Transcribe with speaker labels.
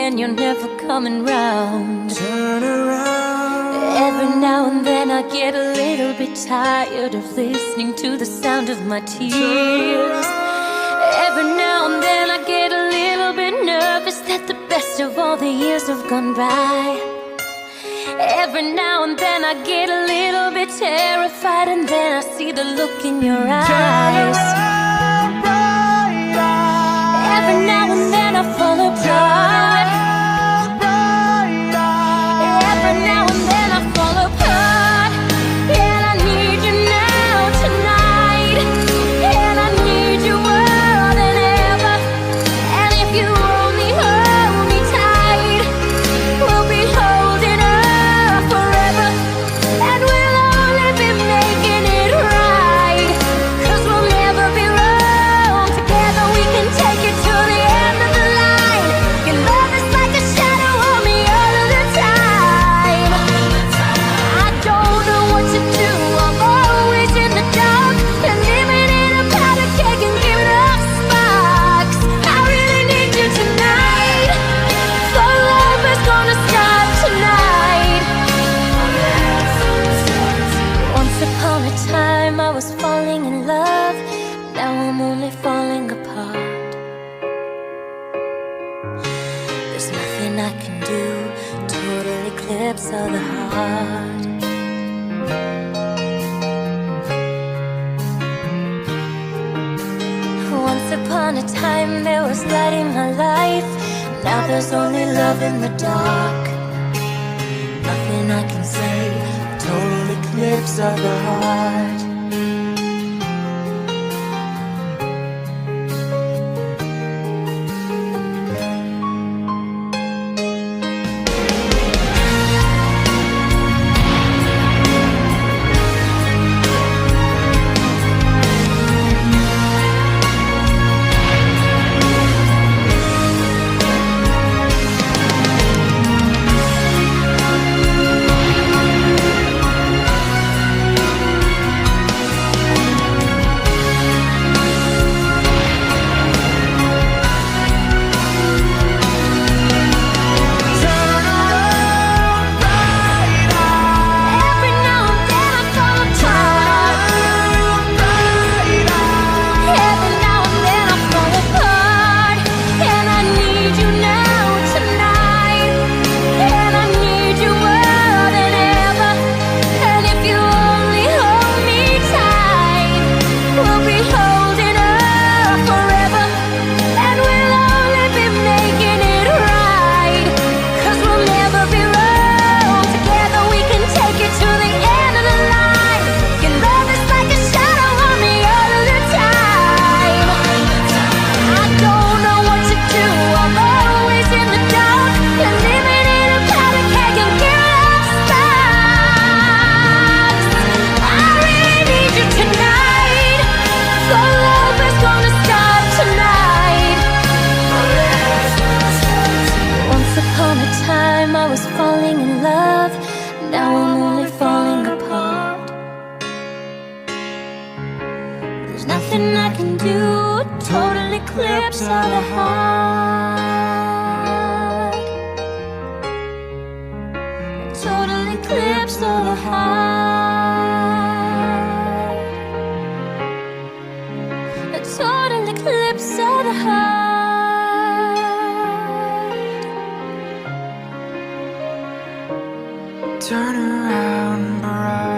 Speaker 1: then you're never coming round.
Speaker 2: Turn around.
Speaker 1: Every now and then I get a little bit tired of listening to the sound of my tears. Every now and then I get a little bit nervous that the best of all the years have gone by. Every now and then I get a little bit terrified, and then I see the look in your eyes. Every now and then I fall apart. Every now and then I fall apart. And I need you now tonight. And I need you more than ever. And if you only hold me tight, we'll be holding up forever. And we'll only be making it right, 'cause we'll never be wrong. Together we can take it to the end of the line. Your love is like a shadow on me all of the time. I don't know what to do, I'm always in the dark. And living in a powder keg and giving off sparks. I really need you tonight. For love is gonna start tonight. Once upon a time I was falling in love. Now I'm only falling apart. There's nothing I can do. Total eclipse of the heart. Once upon a time there was light in my life. Now there's only love in the dark. Nothing I can say. Total eclipse of the heart. Falling in love, now I'm only falling apart. There's nothing I can do. Total eclipse of the heart. Total eclipse of the heart. A total eclipse of the heart.
Speaker 2: Turn around, bright.